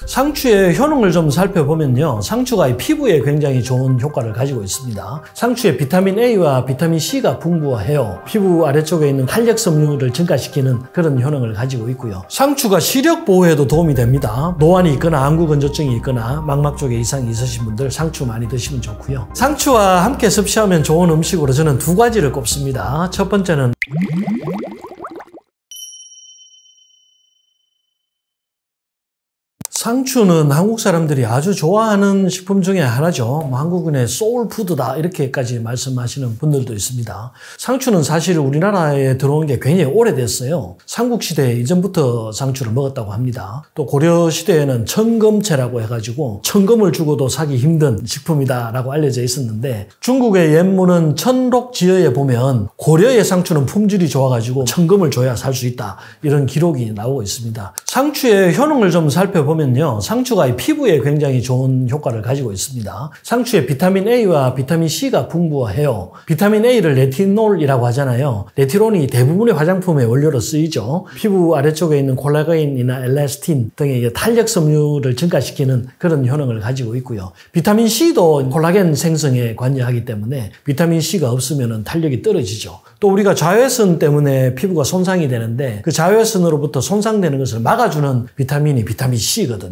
상추의 효능을 좀 살펴보면요. 상추가 피부에 굉장히 좋은 효과를 가지고 있습니다. 상추에 비타민 A와 비타민 C가 풍부해요. 피부 아래쪽에 있는 탄력섬유를 증가시키는 그런 효능을 가지고 있고요. 상추가 시력 보호에도 도움이 됩니다. 노안이 있거나 안구건조증이 있거나 망막 쪽에 이상이 있으신 분들 상추 많이 드시면 좋고요. 상추와 함께 섭취하면 좋은 음식으로 저는 두 가지를 꼽습니다. 첫 번째는 상추는 한국 사람들이 아주 좋아하는 식품 중에 하나죠. 한국인의 소울푸드다 이렇게까지 말씀하시는 분들도 있습니다. 상추는 사실 우리나라에 들어온 게 굉장히 오래됐어요. 삼국시대 이전부터 상추를 먹었다고 합니다. 또 고려시대에는 청금채라고 해가지고 청금을 주고도 사기 힘든 식품이다라고 알려져 있었는데 중국의 옛문은 천록지어에 보면 고려의 상추는 품질이 좋아가지고 청금을 줘야 살 수 있다 이런 기록이 나오고 있습니다. 상추의 효능을 좀 살펴보면 상추가 피부에 굉장히 좋은 효과를 가지고 있습니다. 상추에 비타민 A와 비타민 C가 풍부해요. 비타민 A를 레티놀이라고 하잖아요. 레티놀이 대부분의 화장품의 원료로 쓰이죠. 피부 아래쪽에 있는 콜라겐이나 엘라스틴 등의 탄력 섬유를 증가시키는 그런 효능을 가지고 있고요. 비타민 C도 콜라겐 생성에 관여하기 때문에 비타민 C가 없으면 탄력이 떨어지죠. 또 우리가 자외선 때문에 피부가 손상이 되는데 그 자외선으로부터 손상되는 것을 막아주는 비타민이 비타민 C거든요.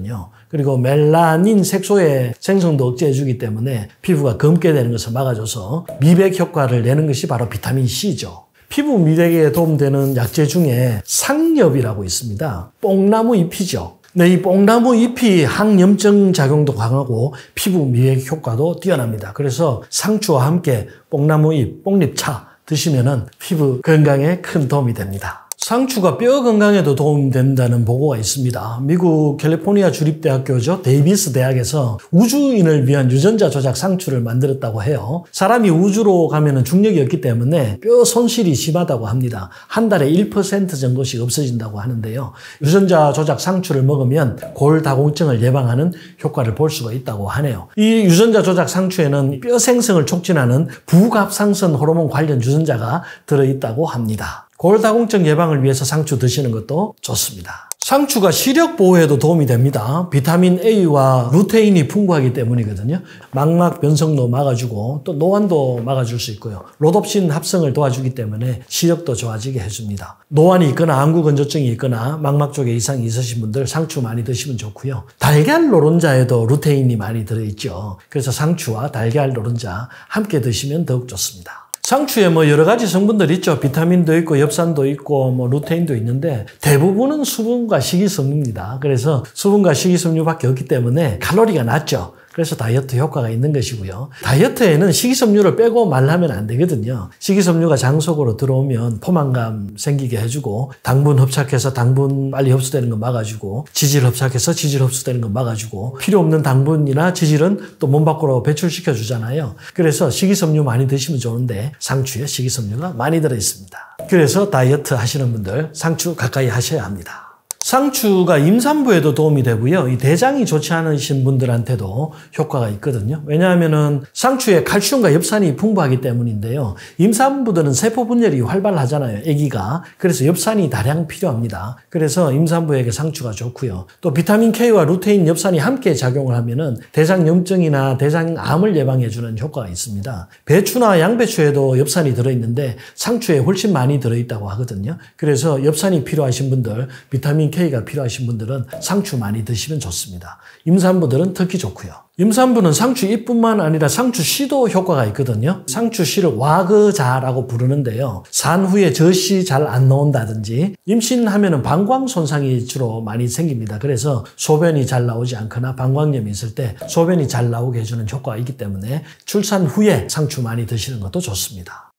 그리고 멜라닌 색소의 생성도 억제해주기 때문에 피부가 검게 되는 것을 막아줘서 미백 효과를 내는 것이 바로 비타민 C죠. 피부 미백에 도움되는 약재 중에 상엽이라고 있습니다. 뽕나무 잎이죠. 네, 이 뽕나무 잎이 항염증 작용도 강하고 피부 미백 효과도 뛰어납니다. 그래서 상추와 함께 뽕나무 잎, 뽕잎차 드시면은 피부 건강에 큰 도움이 됩니다. 상추가 뼈 건강에도 도움된다는 보고가 있습니다. 미국 캘리포니아 주립대학교죠. 데이비스 대학에서 우주인을 위한 유전자 조작 상추를 만들었다고 해요. 사람이 우주로 가면은 중력이 없기 때문에 뼈 손실이 심하다고 합니다. 한 달에 1% 정도씩 없어진다고 하는데요. 유전자 조작 상추를 먹으면 골다공증을 예방하는 효과를 볼 수가 있다고 하네요. 이 유전자 조작 상추에는 뼈 생성을 촉진하는 부갑상선 호르몬 관련 유전자가 들어있다고 합니다. 골다공증 예방을 위해서 상추 드시는 것도 좋습니다. 상추가 시력 보호에도 도움이 됩니다. 비타민 A와 루테인이 풍부하기 때문이거든요. 망막 변성도 막아주고 또 노안도 막아줄 수 있고요. 로놉신 합성을 도와주기 때문에 시력도 좋아지게 해줍니다. 노안이 있거나 안구건조증이 있거나 망막 쪽에 이상이 있으신 분들 상추 많이 드시면 좋고요. 달걀 노른자에도 루테인이 많이 들어있죠. 그래서 상추와 달걀 노른자 함께 드시면 더욱 좋습니다. 상추에 여러 가지 성분들이 있죠. 비타민도 있고 엽산도 있고 루테인도 있는데 대부분은 수분과 식이섬유입니다. 그래서 수분과 식이섬유밖에 없기 때문에 칼로리가 낮죠. 그래서 다이어트 효과가 있는 것이고요. 다이어트에는 식이섬유를 빼고 말하면 안 되거든요. 식이섬유가 장 속으로 들어오면 포만감 생기게 해주고 당분 흡착해서 당분 빨리 흡수되는 거 막아주고 지질 흡착해서 지질 흡수되는 거 막아주고 필요 없는 당분이나 지질은 또 몸 밖으로 배출시켜 주잖아요. 그래서 식이섬유 많이 드시면 좋은데 상추에 식이섬유가 많이 들어있습니다. 그래서 다이어트 하시는 분들 상추 가까이 하셔야 합니다. 상추가 임산부에도 도움이 되고요. 이 대장이 좋지 않으신 분들한테도 효과가 있거든요. 왜냐하면은 상추에 칼슘과 엽산이 풍부하기 때문인데요. 임산부들은 세포 분열이 활발하잖아요. 아기가. 그래서 엽산이 다량 필요합니다. 그래서 임산부에게 상추가 좋고요. 또 비타민 K와 루테인, 엽산이 함께 작용을 하면은 대장염증이나 대장암을 예방해주는 효과가 있습니다. 배추나 양배추에도 엽산이 들어있는데 상추에 훨씬 많이 들어있다고 하거든요. 그래서 엽산이 필요하신 분들, 비타민 K가 필요하신 분들은 상추 많이 드시면 좋습니다. 임산부들은 특히 좋고요. 임산부는 상추 잎뿐만 아니라 상추 씨도 효과가 있거든요. 상추 씨를 와그자라고 부르는데요. 산 후에 젖이 잘 안 나온다든지 임신하면 방광 손상이 주로 많이 생깁니다. 그래서 소변이 잘 나오지 않거나 방광염이 있을 때 소변이 잘 나오게 해주는 효과가 있기 때문에 출산 후에 상추 많이 드시는 것도 좋습니다.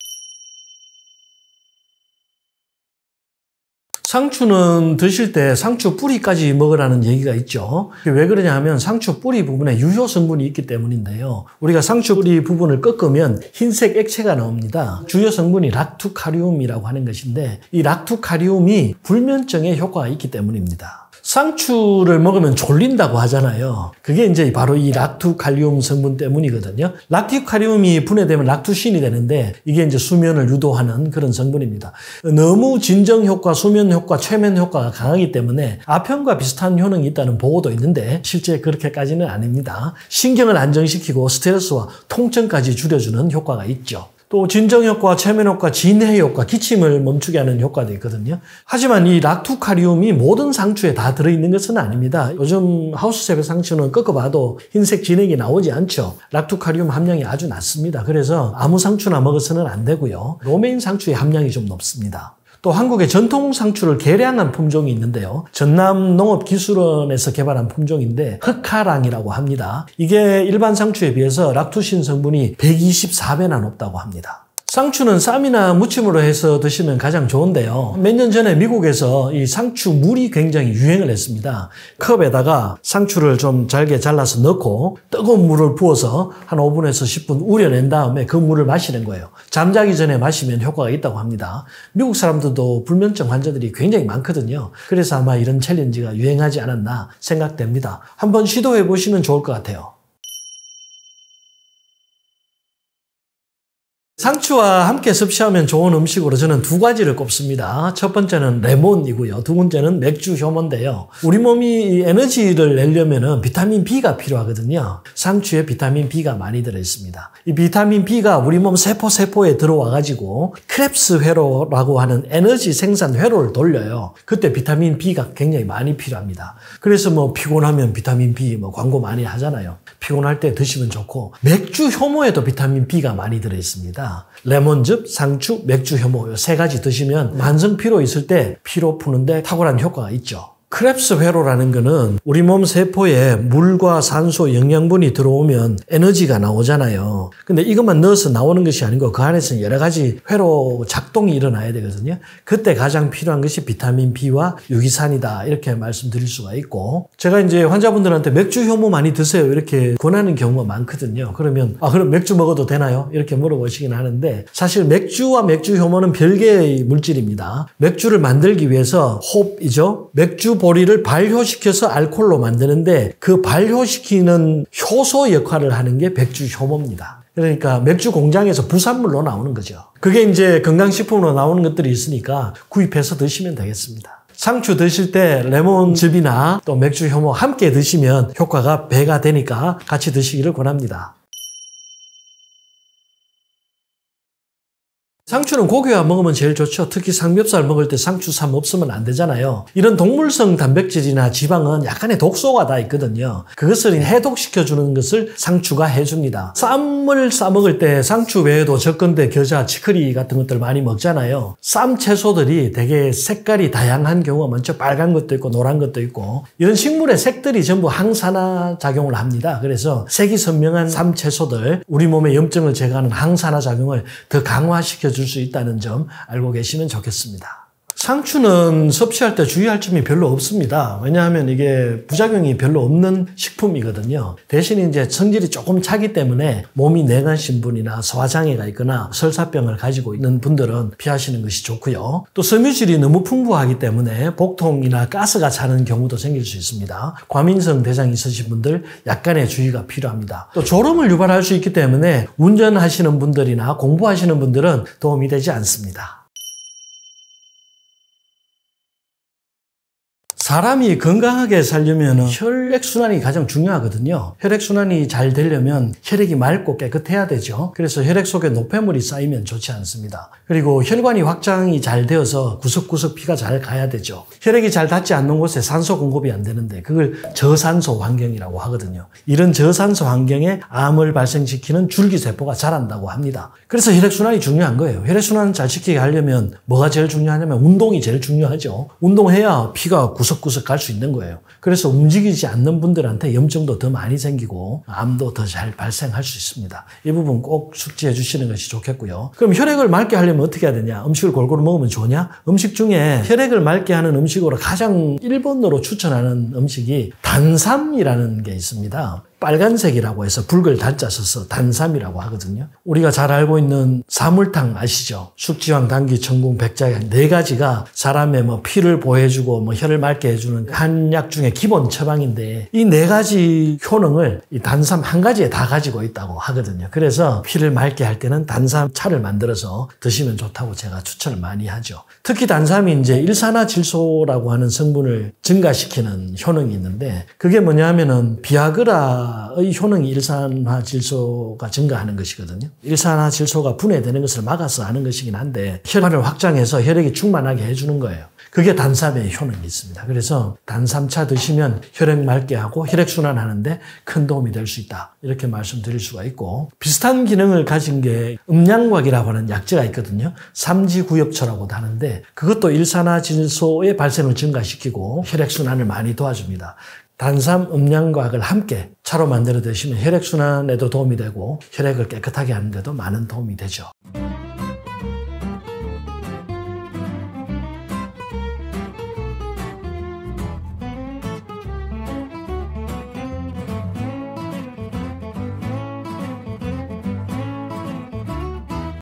상추는 드실 때 상추 뿌리까지 먹으라는 얘기가 있죠. 왜 그러냐 하면 상추 뿌리 부분에 유효 성분이 있기 때문인데요. 우리가 상추 뿌리 부분을 꺾으면 흰색 액체가 나옵니다. 주요 성분이 락투카리움이라고 하는 것인데 이 락투카리움이 불면증에 효과가 있기 때문입니다. 상추를 먹으면 졸린다고 하잖아요. 그게 이제 바로 이 락투칼륨 성분 때문이거든요. 락투칼륨이 분해되면 락투신이 되는데 이게 이제 수면을 유도하는 그런 성분입니다. 너무 진정 효과, 수면 효과, 최면 효과가 강하기 때문에 아편과 비슷한 효능이 있다는 보고도 있는데 실제 그렇게까지는 아닙니다. 신경을 안정시키고 스트레스와 통증까지 줄여주는 효과가 있죠. 또 진정 효과, 최면 효과, 진해 효과, 기침을 멈추게 하는 효과도 있거든요. 하지만 이 락투칼륨이 모든 상추에 다 들어있는 것은 아닙니다. 요즘 하우스채백 상추는 꺾어봐도 흰색 진액이 나오지 않죠. 락투칼륨 함량이 아주 낮습니다. 그래서 아무 상추나 먹어서는 안 되고요. 로메인 상추의 함량이 좀 높습니다. 또 한국의 전통 상추를 개량한 품종이 있는데요. 전남농업기술원에서 개발한 품종인데 흑하랑이라고 합니다. 이게 일반 상추에 비해서 락투신 성분이 124배나 높다고 합니다. 상추는 쌈이나 무침으로 해서 드시면 가장 좋은데요. 몇 년 전에 미국에서 이 상추 물이 굉장히 유행을 했습니다. 컵에다가 상추를 좀 잘게 잘라서 넣고 뜨거운 물을 부어서 한 5분에서 10분 우려낸 다음에 그 물을 마시는 거예요. 잠자기 전에 마시면 효과가 있다고 합니다. 미국 사람들도 불면증 환자들이 굉장히 많거든요. 그래서 아마 이런 챌린지가 유행하지 않았나 생각됩니다. 한번 시도해 보시면 좋을 것 같아요. 상추와 함께 섭취하면 좋은 음식으로 저는 두 가지를 꼽습니다. 첫 번째는 레몬이고요. 두 번째는 맥주 효모인데요. 우리 몸이 에너지를 내려면 비타민 B가 필요하거든요. 상추에 비타민 B가 많이 들어있습니다. 이 비타민 B가 우리 몸 세포에 들어와가지고 크렙스 회로라고 하는 에너지 생산 회로를 돌려요. 그때 비타민 B가 굉장히 많이 필요합니다. 그래서 뭐 피곤하면 비타민 B 광고 많이 하잖아요. 피곤할 때 드시면 좋고 맥주 효모에도 비타민 B가 많이 들어있습니다. 레몬즙, 상추, 맥주 효모 이 세 가지 드시면 만성 피로 있을 때 피로 푸는데 탁월한 효과가 있죠. 크렙스 회로라는 거는 우리 몸 세포에 물과 산소, 영양분이 들어오면 에너지가 나오잖아요. 근데 이것만 넣어서 나오는 것이 아니고 그 안에서는 여러 가지 회로 작동이 일어나야 되거든요. 그때 가장 필요한 것이 비타민 B와 유기산이다 이렇게 말씀드릴 수가 있고 제가 이제 환자분들한테 맥주 효모 많이 드세요 이렇게 권하는 경우가 많거든요. 그러면 그럼 맥주 먹어도 되나요? 이렇게 물어보시긴 하는데 사실 맥주와 맥주 효모는 별개의 물질입니다. 맥주를 만들기 위해서 홉이죠. 맥주 보리를 발효시켜서 알코올로 만드는데 그 발효시키는 효소 역할을 하는 게 맥주 효모입니다. 그러니까 맥주 공장에서 부산물로 나오는 거죠. 그게 이제 건강식품으로 나오는 것들이 있으니까 구입해서 드시면 되겠습니다. 상추 드실 때 레몬즙이나 또 맥주 효모 함께 드시면 효과가 배가 되니까 같이 드시기를 권합니다. 상추는 고기와 먹으면 제일 좋죠. 특히 삼겹살 먹을 때 상추 쌈 없으면 안 되잖아요. 이런 동물성 단백질이나 지방은 약간의 독소가 다 있거든요. 그것을 해독시켜주는 것을 상추가 해줍니다. 쌈을 싸먹을 때 상추 외에도 적건대, 겨자, 치커리 같은 것들 많이 먹잖아요. 쌈 채소들이 되게 색깔이 다양한 경우가 많죠. 빨간 것도 있고 노란 것도 있고 이런 식물의 색들이 전부 항산화 작용을 합니다. 그래서 색이 선명한 쌈 채소들 우리 몸의 염증을 제거하는 항산화 작용을 더 강화시켜 줄 수 있다는 점 알고 계시면 좋겠습니다. 상추는 섭취할 때 주의할 점이 별로 없습니다. 왜냐하면 이게 부작용이 별로 없는 식품이거든요. 대신 이제 성질이 조금 차기 때문에 몸이 냉하신 분이나 소화장애가 있거나 설사병을 가지고 있는 분들은 피하시는 것이 좋고요. 또 섬유질이 너무 풍부하기 때문에 복통이나 가스가 차는 경우도 생길 수 있습니다. 과민성 대장이 있으신 분들 약간의 주의가 필요합니다. 또 졸음을 유발할 수 있기 때문에 운전하시는 분들이나 공부하시는 분들은 도움이 되지 않습니다. 사람이 건강하게 살려면 혈액순환이 가장 중요하거든요. 혈액순환이 잘 되려면 혈액이 맑고 깨끗해야 되죠. 그래서 혈액 속에 노폐물이 쌓이면 좋지 않습니다. 그리고 혈관이 확장이 잘 되어서 구석구석 피가 잘 가야 되죠. 혈액이 잘 닿지 않는 곳에 산소 공급이 안 되는데 그걸 저산소 환경이라고 하거든요. 이런 저산소 환경에 암을 발생시키는 줄기세포가 자란다고 합니다. 그래서 혈액순환이 중요한 거예요. 혈액순환을 잘 시키게 하려면 뭐가 제일 중요하냐면 운동이 제일 중요하죠. 운동해야 피가 구석구석 갈 수 있는 거예요. 그래서 움직이지 않는 분들한테 염증도 더 많이 생기고 암도 더 잘 발생할 수 있습니다. 이 부분 꼭 숙지해 주시는 것이 좋겠고요. 그럼 혈액을 맑게 하려면 어떻게 해야 되냐? 음식을 골고루 먹으면 좋냐? 음식 중에 혈액을 맑게 하는 음식으로 가장 1번으로 추천하는 음식이 단삼이라는 게 있습니다. 빨간색이라고 해서 붉을 단자 써서 단삼이라고 하거든요. 우리가 잘 알고 있는 사물탕 아시죠? 숙지황, 당귀, 청궁, 백자향 4가지가 사람의 피를 보호해주고 혈을 맑게 해주는 한약 중에 기본 처방인데 이 4가지 효능을 이 단삼 한 가지에 다 가지고 있다고 하거든요. 그래서 피를 맑게 할 때는 단삼차를 만들어서 드시면 좋다고 제가 추천을 많이 하죠. 특히 단삼이 이제 일산화질소라고 하는 성분을 증가시키는 효능이 있는데 그게 뭐냐면은 비아그라의 효능이 일산화질소가 증가하는 것이거든요. 일산화질소가 분해되는 것을 막아서 하는 것이긴 한데 혈관을 확장해서 혈액이 충만하게 해주는 거예요. 그게 단삼의 효능이 있습니다. 그래서 단삼차 드시면 혈액 맑게 하고 혈액순환하는데 큰 도움이 될 수 있다. 이렇게 말씀드릴 수가 있고 비슷한 기능을 가진 게 음양곽이라고 하는 약재가 있거든요. 삼지구엽초라고도 하는데 그것도 일산화질소의 발생을 증가시키고 혈액순환을 많이 도와줍니다. 단삼, 음양곽을 함께 차로 만들어 드시면 혈액순환에도 도움이 되고 혈액을 깨끗하게 하는 데도 많은 도움이 되죠.